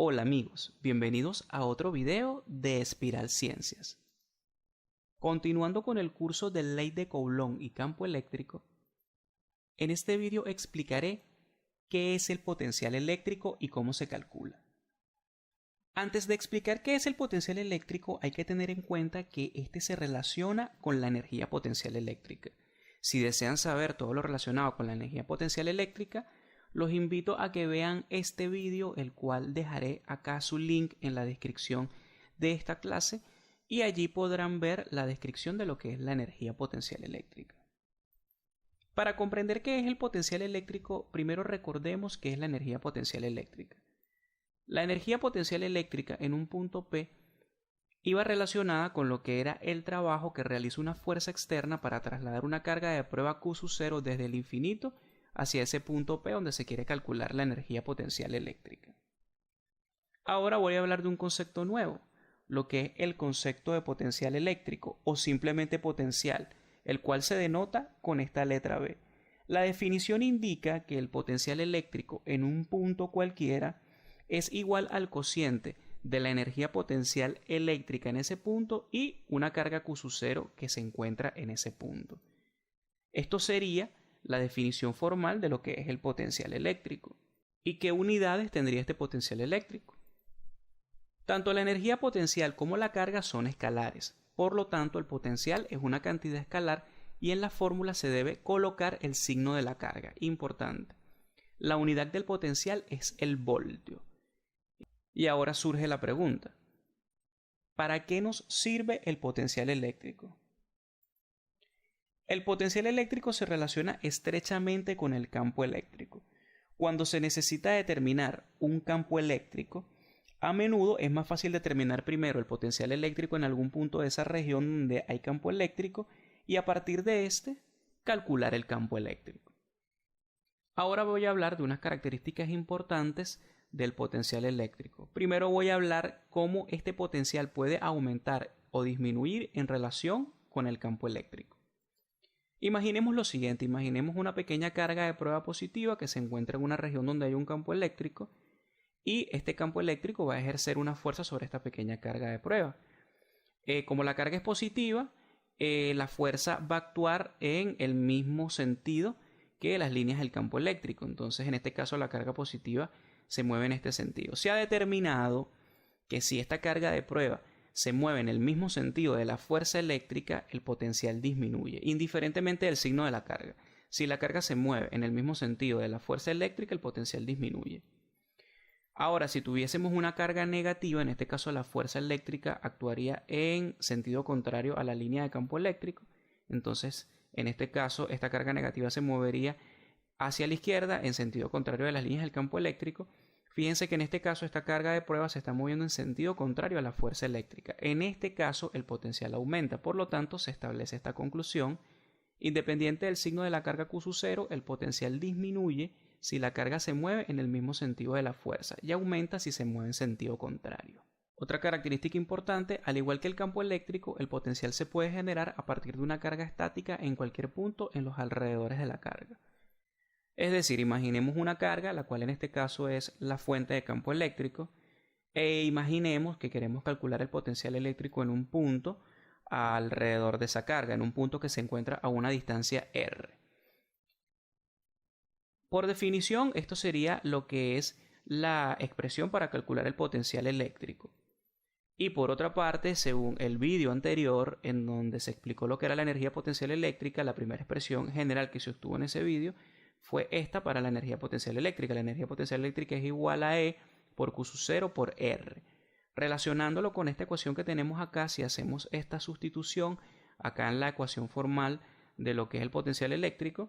Hola amigos, bienvenidos a otro video de Espiral Ciencias. Continuando con el curso de Ley de Coulomb y campo eléctrico, en este video explicaré qué es el potencial eléctrico y cómo se calcula. Antes de explicar qué es el potencial eléctrico, hay que tener en cuenta que este se relaciona con la energía potencial eléctrica. Si desean saber todo lo relacionado con la energía potencial eléctrica, los invito a que vean este vídeo, el cual dejaré acá su link en la descripción de esta clase, y allí podrán ver la descripción de lo que es la energía potencial eléctrica. Para comprender qué es el potencial eléctrico, primero recordemos qué es la energía potencial eléctrica. La energía potencial eléctrica en un punto P iba relacionada con lo que era el trabajo que realiza una fuerza externa para trasladar una carga de prueba Q sub 0 desde el infinito hacia ese punto P donde se quiere calcular la energía potencial eléctrica. Ahora voy a hablar de un concepto nuevo, lo que es el concepto de potencial eléctrico o simplemente potencial, el cual se denota con esta letra B. La definición indica que el potencial eléctrico en un punto cualquiera es igual al cociente de la energía potencial eléctrica en ese punto y una carga Q sub 0 que se encuentra en ese punto. Esto sería la definición formal de lo que es el potencial eléctrico. ¿Y qué unidades tendría este potencial eléctrico? Tanto la energía potencial como la carga son escalares, por lo tanto el potencial es una cantidad escalar y en la fórmula se debe colocar el signo de la carga. Importante. La unidad del potencial es el voltio. Y ahora surge la pregunta: ¿para qué nos sirve el potencial eléctrico? El potencial eléctrico se relaciona estrechamente con el campo eléctrico. Cuando se necesita determinar un campo eléctrico, a menudo es más fácil determinar primero el potencial eléctrico en algún punto de esa región donde hay campo eléctrico y a partir de este calcular el campo eléctrico. Ahora voy a hablar de unas características importantes del potencial eléctrico. Primero voy a hablar cómo este potencial puede aumentar o disminuir en relación con el campo eléctrico. Imaginemos lo siguiente: imaginemos una pequeña carga de prueba positiva que se encuentra en una región donde hay un campo eléctrico y este campo eléctrico va a ejercer una fuerza sobre esta pequeña carga de prueba. Como la carga es positiva, la fuerza va a actuar en el mismo sentido que las líneas del campo eléctrico. Entonces, en este caso, la carga positiva se mueve en este sentido. Se ha determinado que si esta carga de prueba se mueve en el mismo sentido de la fuerza eléctrica, el potencial disminuye, indiferentemente del signo de la carga. Si la carga se mueve en el mismo sentido de la fuerza eléctrica, el potencial disminuye. Ahora, si tuviésemos una carga negativa, en este caso la fuerza eléctrica actuaría en sentido contrario a la línea de campo eléctrico. Entonces, en este caso, esta carga negativa se movería hacia la izquierda en sentido contrario de las líneas del campo eléctrico. Fíjense que en este caso esta carga de prueba se está moviendo en sentido contrario a la fuerza eléctrica. En este caso el potencial aumenta, por lo tanto se establece esta conclusión: independiente del signo de la carga Q sub 0, el potencial disminuye si la carga se mueve en el mismo sentido de la fuerza y aumenta si se mueve en sentido contrario. Otra característica importante: al igual que el campo eléctrico, el potencial se puede generar a partir de una carga estática en cualquier punto en los alrededores de la carga. Es decir, imaginemos una carga, la cual en este caso es la fuente de campo eléctrico, e imaginemos que queremos calcular el potencial eléctrico en un punto alrededor de esa carga, en un punto que se encuentra a una distancia r. Por definición, esto sería lo que es la expresión para calcular el potencial eléctrico. Y por otra parte, según el vídeo anterior, en donde se explicó lo que era la energía potencial eléctrica, la primera expresión general que se obtuvo en ese vídeo fue esta para la energía potencial eléctrica. La energía potencial eléctrica es igual a E por Q sub 0 por R. Relacionándolo con esta ecuación que tenemos acá, si hacemos esta sustitución acá en la ecuación formal de lo que es el potencial eléctrico,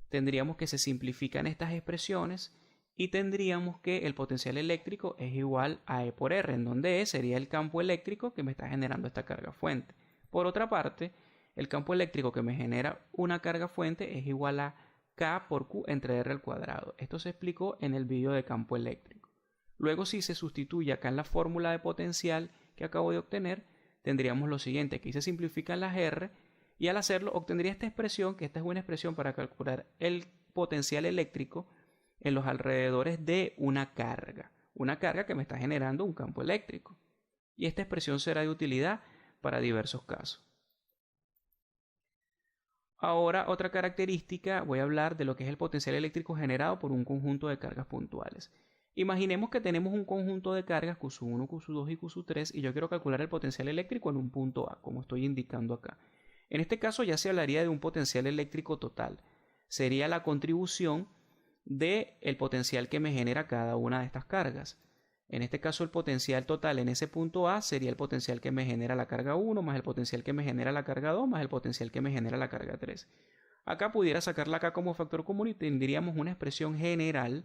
tendríamos que se simplifican estas expresiones y tendríamos que el potencial eléctrico es igual a E por R, en donde E sería el campo eléctrico que me está generando esta carga fuente. Por otra parte, el campo eléctrico que me genera una carga fuente es igual a K por Q entre R al cuadrado. Esto se explicó en el vídeo de campo eléctrico. Luego, si se sustituye acá en la fórmula de potencial que acabo de obtener, tendríamos lo siguiente: aquí se simplifican las R y al hacerlo obtendría esta expresión, que esta es una expresión para calcular el potencial eléctrico en los alrededores de una carga. una carga que me está generando un campo eléctrico. Y esta expresión será de utilidad para diversos casos. Ahora, otra característica, voy a hablar de lo que es el potencial eléctrico generado por un conjunto de cargas puntuales. Imaginemos que tenemos un conjunto de cargas Q1, Q2 y Q3 y yo quiero calcular el potencial eléctrico en un punto A, como estoy indicando acá. En este caso ya se hablaría de un potencial eléctrico total. Sería la contribución del potencial que me genera cada una de estas cargas. En este caso el potencial total en ese punto A sería el potencial que me genera la carga 1 más el potencial que me genera la carga 2 más el potencial que me genera la carga 3. Acá pudiera sacarla acá como factor común y tendríamos una expresión general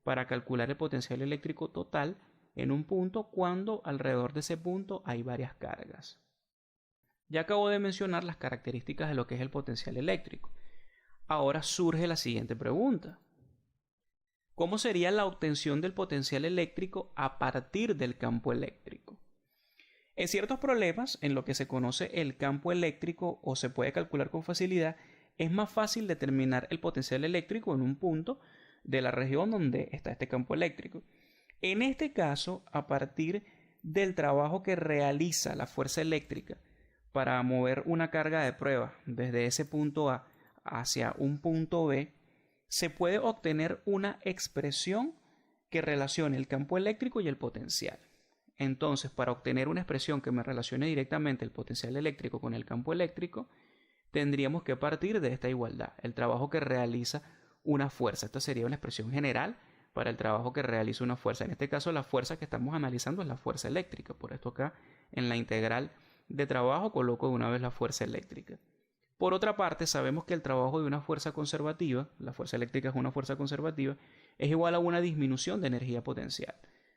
para calcular el potencial eléctrico total en un punto cuando alrededor de ese punto hay varias cargas. Ya acabo de mencionar las características de lo que es el potencial eléctrico. Ahora surge la siguiente pregunta. ¿Cómo sería la obtención del potencial eléctrico a partir del campo eléctrico? En ciertos problemas, en lo que se conoce el campo eléctrico o se puede calcular con facilidad, es más fácil determinar el potencial eléctrico en un punto de la región donde está este campo eléctrico. En este caso, a partir del trabajo que realiza la fuerza eléctrica para mover una carga de prueba desde ese punto A hacia un punto B, se puede obtener una expresión que relacione el campo eléctrico y el potencial. Entonces, para obtener una expresión que me relacione directamente el potencial eléctrico con el campo eléctrico, tendríamos que partir de esta igualdad, el trabajo que realiza una fuerza. Esta sería una expresión general para el trabajo que realiza una fuerza. En este caso, la fuerza que estamos analizando es la fuerza eléctrica. Por esto acá, en la integral de trabajo, coloco de una vez la fuerza eléctrica. Por otra parte, sabemos que el trabajo de una fuerza conservativa, la fuerza eléctrica es una fuerza conservativa, es igual a una disminución de energía potencial.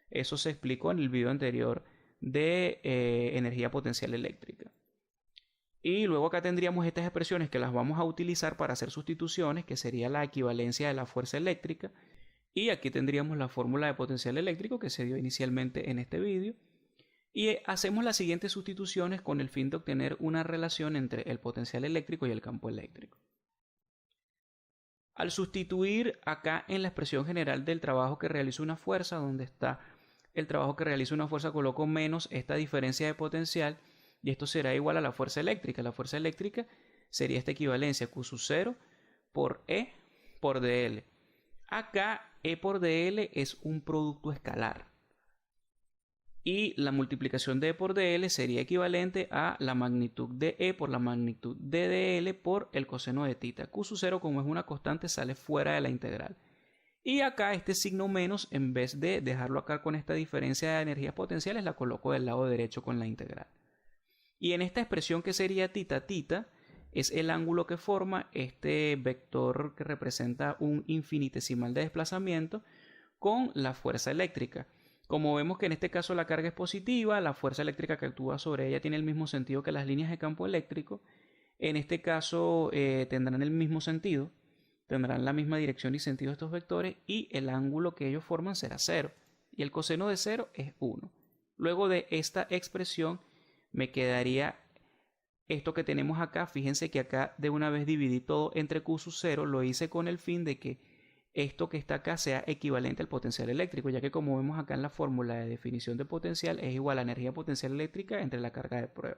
Eso se explicó en el video anterior de energía potencial eléctrica. Y luego acá tendríamos estas expresiones que las vamos a utilizar para hacer sustituciones, que sería la equivalencia de la fuerza eléctrica. Y aquí tendríamos la fórmula de potencial eléctrico que se dio inicialmente en este video. Y hacemos las siguientes sustituciones con el fin de obtener una relación entre el potencial eléctrico y el campo eléctrico. Al sustituir acá en la expresión general del trabajo que realiza una fuerza, donde está el trabajo que realiza una fuerza, coloco menos esta diferencia de potencial y esto será igual a la fuerza eléctrica. La fuerza eléctrica sería esta equivalencia Q sub 0 por E por dL. Acá E por dL es un producto escalar. Y la multiplicación de E por dL sería equivalente a la magnitud de E por la magnitud de dL por el coseno de θ. Q sub 0, como es una constante, sale fuera de la integral. Y acá este signo menos, en vez de dejarlo acá con esta diferencia de energías potenciales, la coloco del lado derecho con la integral. Y en esta expresión que sería θ es el ángulo que forma este vector que representa un infinitesimal de desplazamiento con la fuerza eléctrica. Como vemos que en este caso la carga es positiva, la fuerza eléctrica que actúa sobre ella tiene el mismo sentido que las líneas de campo eléctrico. En este caso tendrán el mismo sentido, tendrán la misma dirección y sentido estos vectores y el ángulo que ellos forman será 0. Y el coseno de 0 es 1. Luego de esta expresión me quedaría esto que tenemos acá. Fíjense que acá de una vez dividí todo entre Q sub 0. Lo hice con el fin de que esto que está acá sea equivalente al potencial eléctrico, ya que como vemos acá en la fórmula de definición de potencial es igual a energía potencial eléctrica entre la carga de prueba.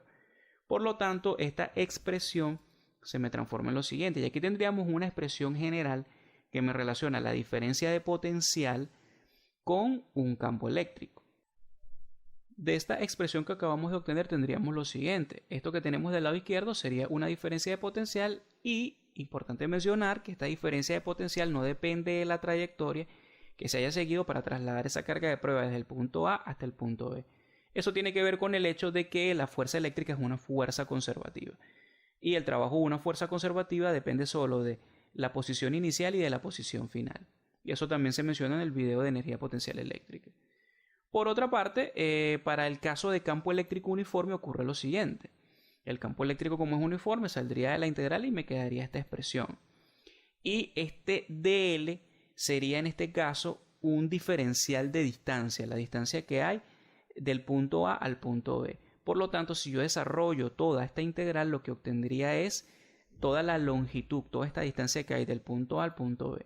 Por lo tanto, esta expresión se me transforma en lo siguiente. Y aquí tendríamos una expresión general que me relaciona la diferencia de potencial con un campo eléctrico. De esta expresión que acabamos de obtener tendríamos lo siguiente. Esto que tenemos del lado izquierdo sería una diferencia de potencial y importante mencionar que esta diferencia de potencial no depende de la trayectoria que se haya seguido para trasladar esa carga de prueba desde el punto A hasta el punto B. Eso tiene que ver con el hecho de que la fuerza eléctrica es una fuerza conservativa. Y el trabajo de una fuerza conservativa depende solo de la posición inicial y de la posición final. Y eso también se menciona en el video de energía potencial eléctrica. Por otra parte, para el caso de campo eléctrico uniforme ocurre lo siguiente. El campo eléctrico, como es uniforme, saldría de la integral y me quedaría esta expresión. Y este dl sería en este caso un diferencial de distancia, la distancia que hay del punto A al punto B. Por lo tanto, si yo desarrollo toda esta integral, lo que obtendría es toda la longitud, toda esta distancia que hay del punto A al punto B.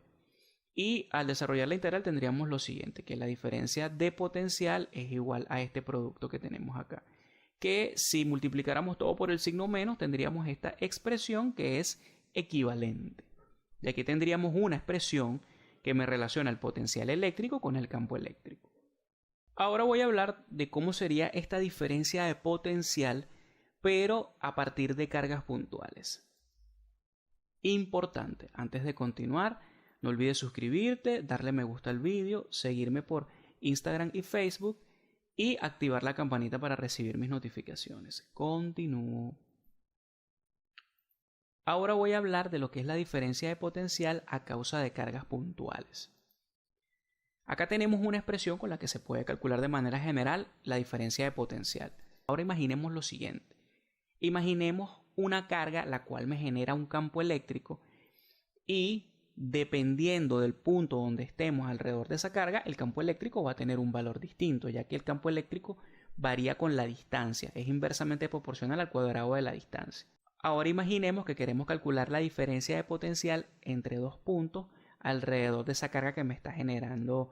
Y al desarrollar la integral tendríamos lo siguiente, que la diferencia de potencial es igual a este producto que tenemos acá. Que si multiplicáramos todo por el signo menos, tendríamos esta expresión que es equivalente. Y aquí tendríamos una expresión que me relaciona el potencial eléctrico con el campo eléctrico. Ahora voy a hablar de cómo sería esta diferencia de potencial, pero a partir de cargas puntuales. Importante, antes de continuar, no olvides suscribirte, darle me gusta al vídeo, seguirme por Instagram y Facebook y activar la campanita para recibir mis notificaciones. Continúo. Ahora voy a hablar de lo que es la diferencia de potencial a causa de cargas puntuales. Acá tenemos una expresión con la que se puede calcular de manera general la diferencia de potencial. Ahora imaginemos lo siguiente. Imaginemos una carga la cual me genera un campo eléctrico y dependiendo del punto donde estemos alrededor de esa carga, el campo eléctrico va a tener un valor distinto, ya que el campo eléctrico varía con la distancia, es inversamente proporcional al cuadrado de la distancia. Ahora imaginemos que queremos calcular la diferencia de potencial entre dos puntos alrededor de esa carga que me está generando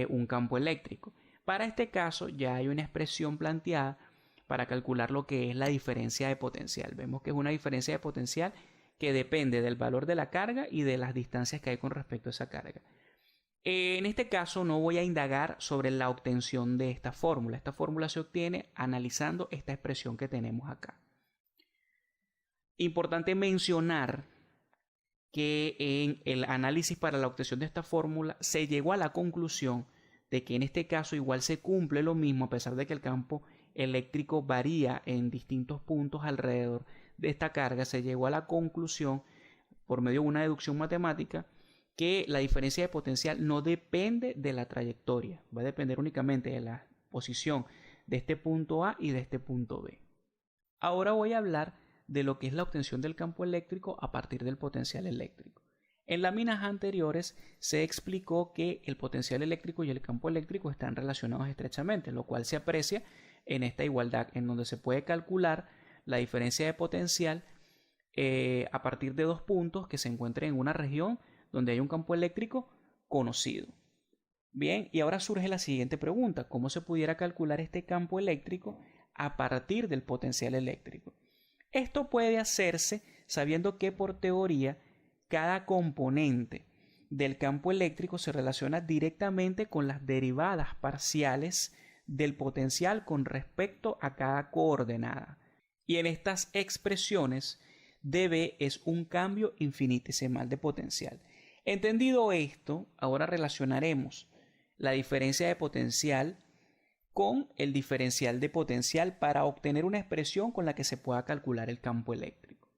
un campo eléctrico. Para este caso ya hay una expresión planteada para calcular lo que es la diferencia de potencial. Vemos que es una diferencia de potencial que depende del valor de la carga y de las distancias que hay con respecto a esa carga. En este caso no voy a indagar sobre la obtención de esta fórmula. Esta fórmula se obtiene analizando esta expresión que tenemos acá. Importante mencionar que en el análisis para la obtención de esta fórmula se llegó a la conclusión de que en este caso igual se cumple lo mismo a pesar de que el campo eléctrico varía en distintos puntos alrededor de esta carga. Se llegó a la conclusión por medio de una deducción matemática que la diferencia de potencial no depende de la trayectoria, va a depender únicamente de la posición de este punto A y de este punto B. Ahora voy a hablar de lo que es la obtención del campo eléctrico a partir del potencial eléctrico. En láminas anteriores se explicó que el potencial eléctrico y el campo eléctrico están relacionados estrechamente, lo cual se aprecia en esta igualdad, en donde se puede calcular la diferencia de potencial a partir de dos puntos que se encuentren en una región donde hay un campo eléctrico conocido. Bien, y ahora surge la siguiente pregunta: ¿cómo se pudiera calcular este campo eléctrico a partir del potencial eléctrico? Esto puede hacerse sabiendo que por teoría cada componente del campo eléctrico se relaciona directamente con las derivadas parciales del potencial con respecto a cada coordenada. Y en estas expresiones, dB es un cambio infinitesimal de potencial. Entendido esto, ahora relacionaremos la diferencia de potencial con el diferencial de potencial para obtener una expresión con la que se pueda calcular el campo eléctrico.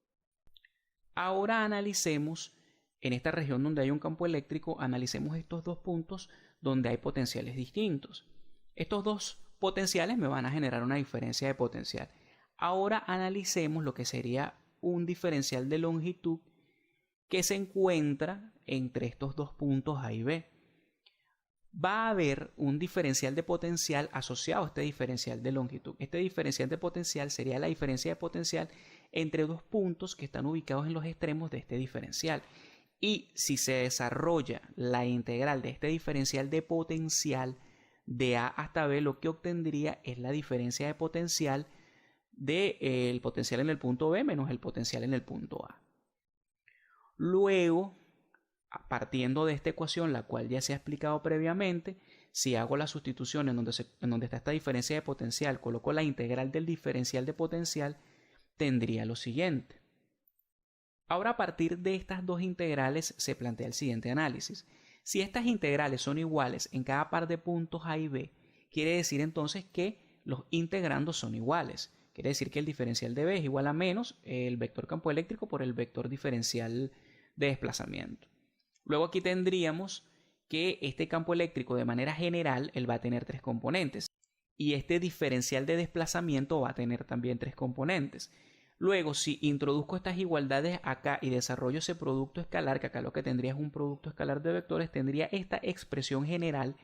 Ahora analicemos, en esta región donde hay un campo eléctrico, analicemos estos dos puntos donde hay potenciales distintos. Estos dos potenciales me van a generar una diferencia de potencial. Ahora analicemos lo que sería un diferencial de longitud que se encuentra entre estos dos puntos A y B. Va a haber un diferencial de potencial asociado a este diferencial de longitud. Este diferencial de potencial sería la diferencia de potencial entre dos puntos que están ubicados en los extremos de este diferencial. Y si se desarrolla la integral de este diferencial de potencial de A hasta B, lo que obtendría es la diferencia de potencial del potencial en el punto B menos el potencial en el punto A. Luego, partiendo de esta ecuación, la cual ya se ha explicado previamente, si hago la sustitución en donde está esta diferencia de potencial, coloco la integral del diferencial de potencial, tendría lo siguiente. Ahora, a partir de estas dos integrales se plantea el siguiente análisis. Si estas integrales son iguales en cada par de puntos A y B, quiere decir entonces que los integrandos son iguales. Quiere decir que el diferencial de B es igual a menos el vector campo eléctrico por el vector diferencial de desplazamiento. Luego aquí tendríamos que este campo eléctrico de manera general él va a tener tres componentes y este diferencial de desplazamiento va a tener también tres componentes. Luego, si introduzco estas igualdades acá y desarrollo ese producto escalar, que acá lo que tendría es un producto escalar de vectores, tendría esta expresión general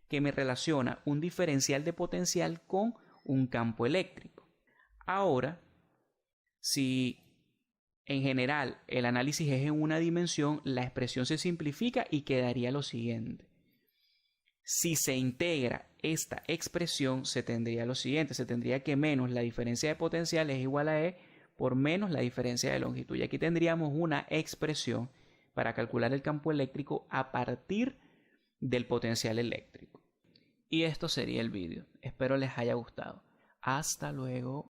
que me relaciona un diferencial de potencial con un campo eléctrico. Ahora, si En general, el análisis es en una dimensión, la expresión se simplifica y quedaría lo siguiente. Si se integra esta expresión, se tendría lo siguiente. Se tendría que menos la diferencia de potencial es igual a E por menos la diferencia de longitud. Y aquí tendríamos una expresión para calcular el campo eléctrico a partir del potencial eléctrico. Y esto sería el vídeo. Espero les haya gustado. Hasta luego.